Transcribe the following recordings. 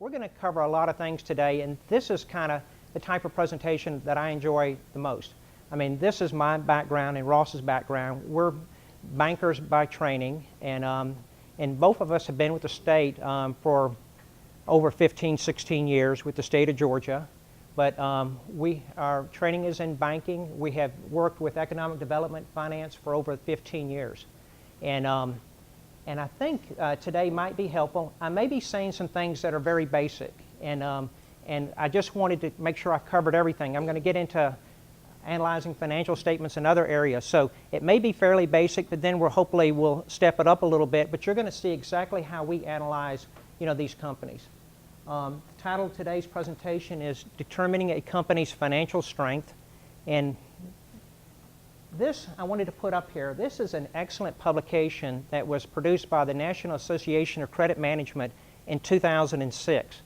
We're going to cover a lot of things today, and this is kind of the type of presentation that I enjoy the most. I mean, this is my background and Ross's background. We're bankers by training, and both of us have been with the state for over 15, 16 years with the state of Georgia. But our training is in banking. We have worked with economic development finance for over 15 years. And I think today might be helpful. I may be saying some things that are very basic, and I just wanted to make sure I covered everything. I'm going to get into analyzing financial statements in other areas. So it may be fairly basic, but then hopefully we'll step it up a little bit. But you're going to see exactly how we analyze, these companies. The title of today's presentation is Determining a Company's Financial Strength. And this I wanted to put up here. This is an excellent publication that was produced by the National Association of Credit Management in 2006.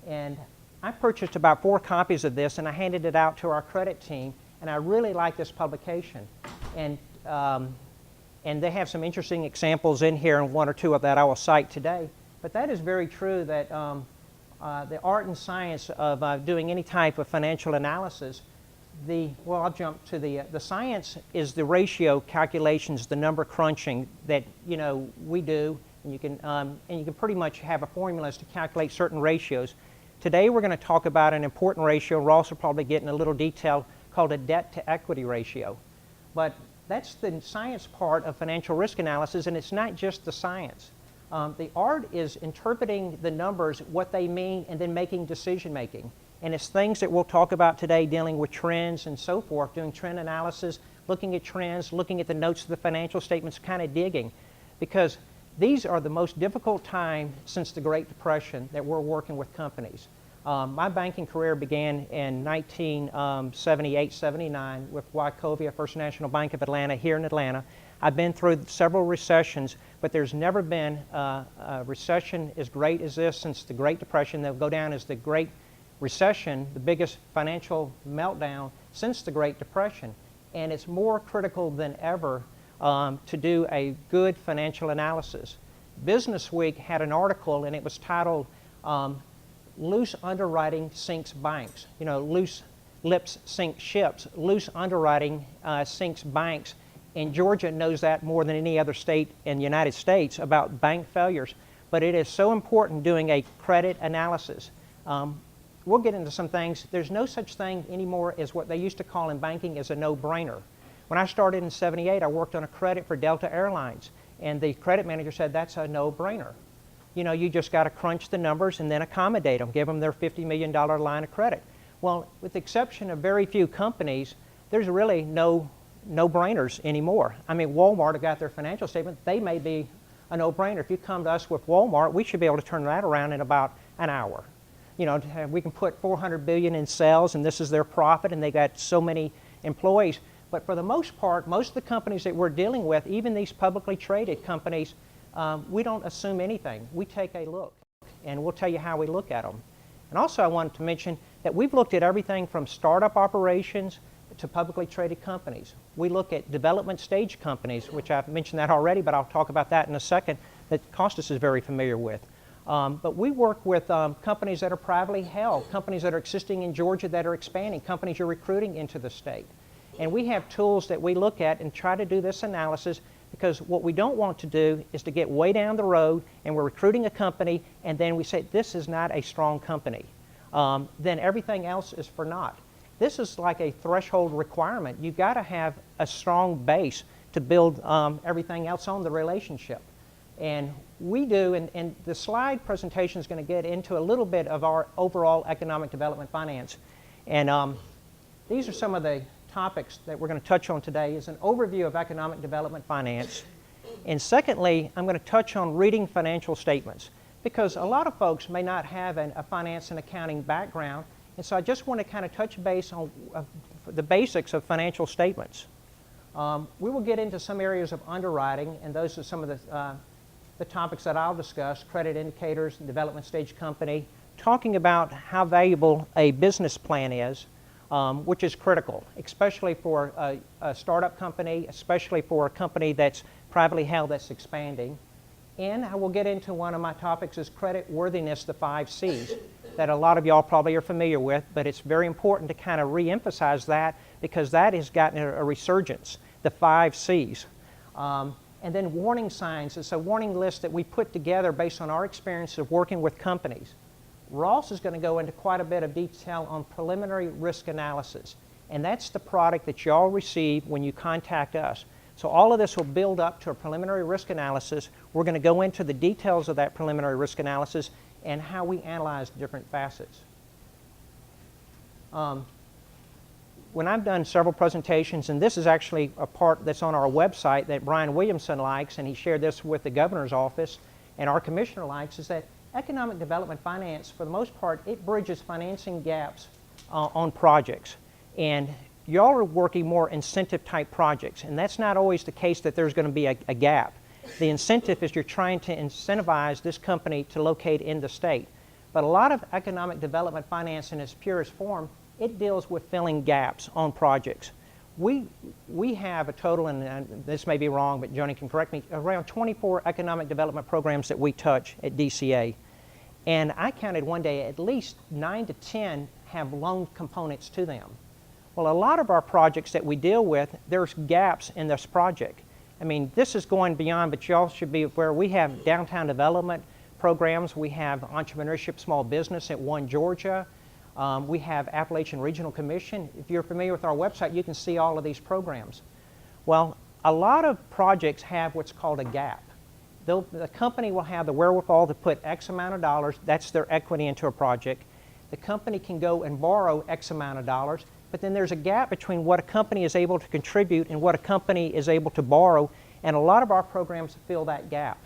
And I purchased about 4 copies of this, and I handed it out to our credit team. And I really like this publication. And they have some interesting examples in here, and 1 or 2 of that I will cite today. But that is very true that the art and science of doing any type of financial analysis, I'll jump to the science is the ratio calculations, the number crunching that we do, and you can pretty much have a formula to calculate certain ratios. Today we're going to talk about an important ratio. Ross will probably get in a little detail, called a debt to equity ratio. But that's the science part of financial risk analysis, and it's not just the science. The art is interpreting the numbers, what they mean, and then making decision making. And it's things that we'll talk about today, dealing with trends and so forth, doing trend analysis, looking at trends, looking at the notes of the financial statements, kind of digging. Because these are the most difficult time since the Great Depression that we're working with companies. My banking career began in 1978-79 with Wachovia First National Bank of Atlanta here in Atlanta. I've been through several recessions, but there's never been a recession as great as this since the Great Depression. They'll go down as the Great Recession, the biggest financial meltdown since the Great Depression. And it's more critical than ever to do a good financial analysis. Business Week had an article, and it was titled, Loose Underwriting Sinks Banks. Loose lips sink ships. Loose underwriting sinks banks. And Georgia knows that more than any other state in the United States about bank failures. But it is so important doing a credit analysis. We'll get into some things. There's no such thing anymore as what they used to call in banking as a no-brainer. When I started in '78, I worked on a credit for Delta Airlines. And the credit manager said, that's a no-brainer. You just got to crunch the numbers and then accommodate them, give them their $50 million line of credit. Well, with the exception of very few companies, there's really no-brainers anymore. I mean, Walmart have got their financial statement. They may be a no-brainer. If you come to us with Walmart, we should be able to turn that around in about an hour. We can put $400 billion in sales, and this is their profit, and they got so many employees. But for the most part, most of the companies that we're dealing with, even these publicly traded companies, we don't assume anything. We take a look, and we'll tell you how we look at them. And also I wanted to mention that we've looked at everything from startup operations to publicly traded companies. We look at development stage companies, which I've mentioned that already, but I'll talk about that in a second, that Costas is very familiar with. But we work with companies that are privately held, companies that are existing in Georgia that are expanding, companies you're recruiting into the state. And we have tools that we look at and try to do this analysis, because what we don't want to do is to get way down the road and we're recruiting a company and then we say this is not a strong company. Then everything else is for naught. This is like a threshold requirement. You've got to have a strong base to build everything else on the relationship. And we do, and the slide presentation is going to get into a little bit of our overall economic development finance. And these are some of the topics that we're going to touch on today. Is an overview of economic development finance. And secondly, I'm going to touch on reading financial statements, because a lot of folks may not have a finance and accounting background. And so I just want to kind of touch base on the basics of financial statements. We will get into some areas of underwriting, and those are some of the topics that I'll discuss: credit indicators, development stage company, talking about how valuable a business plan is, which is critical, especially for a startup company, especially for a company that's privately held that's expanding. And I will get into one of my topics is credit worthiness, the 5 C's, that a lot of y'all probably are familiar with, but it's very important to kind of re-emphasize that because that has gotten a resurgence, the 5 C's. And then warning signs. It's a warning list that we put together based on our experience of working with companies. Ross is going to go into quite a bit of detail on preliminary risk analysis. And that's the product that y'all receive when you contact us. So all of this will build up to a preliminary risk analysis. We're going to go into the details of that preliminary risk analysis and how we analyze different facets. When I've done several presentations, and this is actually a part that's on our website that Brian Williamson likes, and he shared this with the governor's office, and our commissioner likes, is that economic development finance, for the most part, it bridges financing gaps on projects. And y'all are working more incentive-type projects, and that's not always the case that there's going to be a gap. The incentive is you're trying to incentivize this company to locate in the state. But a lot of economic development finance in its purest form, it deals with filling gaps on projects. We have a total, and this may be wrong, but Joni can correct me, around 24 economic development programs that we touch at DCA. And I counted one day at least 9 to 10 have loan components to them. Well, a lot of our projects that we deal with, there's gaps in this project. I mean, this is going beyond, but y'all should be aware we have downtown development programs. We have entrepreneurship small business at One Georgia. We have Appalachian Regional Commission. If you're familiar with our website, you can see all of these programs. Well, a lot of projects have what's called a gap. The company will have the wherewithal to put X amount of dollars, that's their equity into a project. The company can go and borrow X amount of dollars, but then there's a gap between what a company is able to contribute and what a company is able to borrow, and a lot of our programs fill that gap.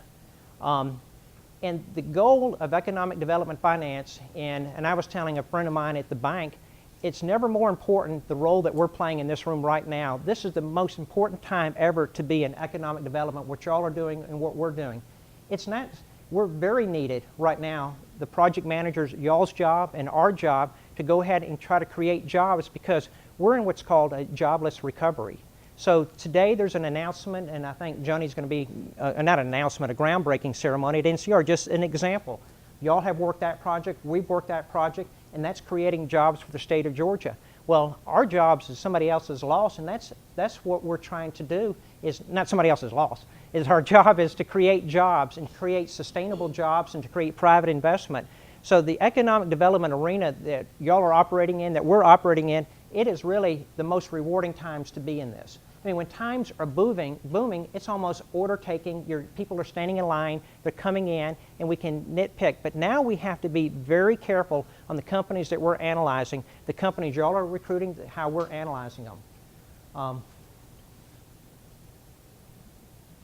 And the goal of economic development finance, and I was telling a friend of mine at the bank, it's never more important the role that we're playing in this room right now. This is the most important time ever to be in economic development, what y'all are doing and what we're doing. It's not, we're very needed right now, the project managers, y'all's job and our job, to go ahead and try to create jobs because we're in what's called a jobless recovery. So today there's an announcement, and I think Joni's going to be, not an announcement, a groundbreaking ceremony at NCR, just an example. Y'all have worked that project, we've worked that project, and that's creating jobs for the state of Georgia. Well, our jobs is somebody else's loss, and that's what we're trying to do, is not somebody else's loss, is our job is to create jobs and create sustainable jobs and to create private investment. So the economic development arena that y'all are operating in, that we're operating in, it is really the most rewarding times to be in this. I mean, when times are booming, it's almost order taking. People are standing in line, they're coming in, and we can nitpick. But now we have to be very careful on the companies that we're analyzing, the companies y'all are recruiting, how we're analyzing them.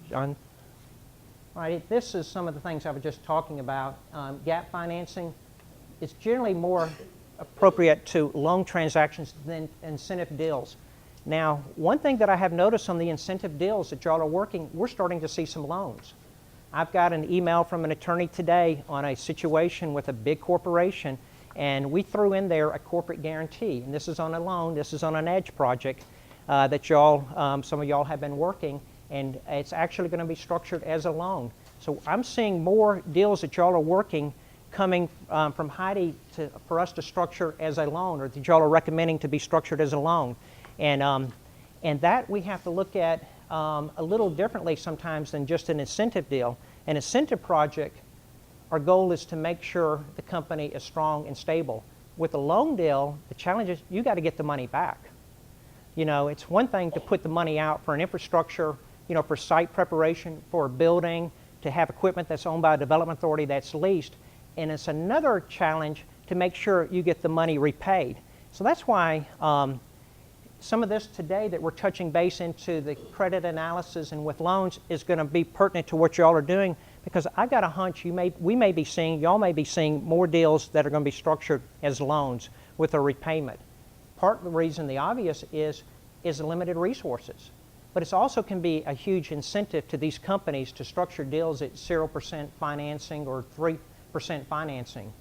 John? All right, this is some of the things I was just talking about. Gap financing is generally more appropriate to loan transactions than incentive deals. Now, one thing that I have noticed on the incentive deals that y'all are working, we're starting to see some loans. I've got an email from an attorney today on a situation with a big corporation, and we threw in there a corporate guarantee. And this is on a loan, this is on an EDGE project that y'all, some of y'all have been working, and it's actually going to be structured as a loan. So I'm seeing more deals that y'all are working coming from Heidi for us to structure as a loan, or that y'all are recommending to be structured as a loan. And that we have to look at a little differently sometimes than just an incentive deal. An incentive project, our goal is to make sure the company is strong and stable. With a loan deal, the challenge is you got to get the money back. You know, it's one thing to put the money out for an infrastructure, you know, for site preparation, for a building, to have equipment that's owned by a development authority that's leased. And it's another challenge to make sure you get the money repaid. So that's why some of this today that we're touching base into the credit analysis and with loans is going to be pertinent to what y'all are doing, because I've got a hunch we may be seeing, y'all may be seeing more deals that are going to be structured as loans with a repayment. Part of the reason, the obvious, is limited resources. But it also can be a huge incentive to these companies to structure deals at 0% financing or 3% financing.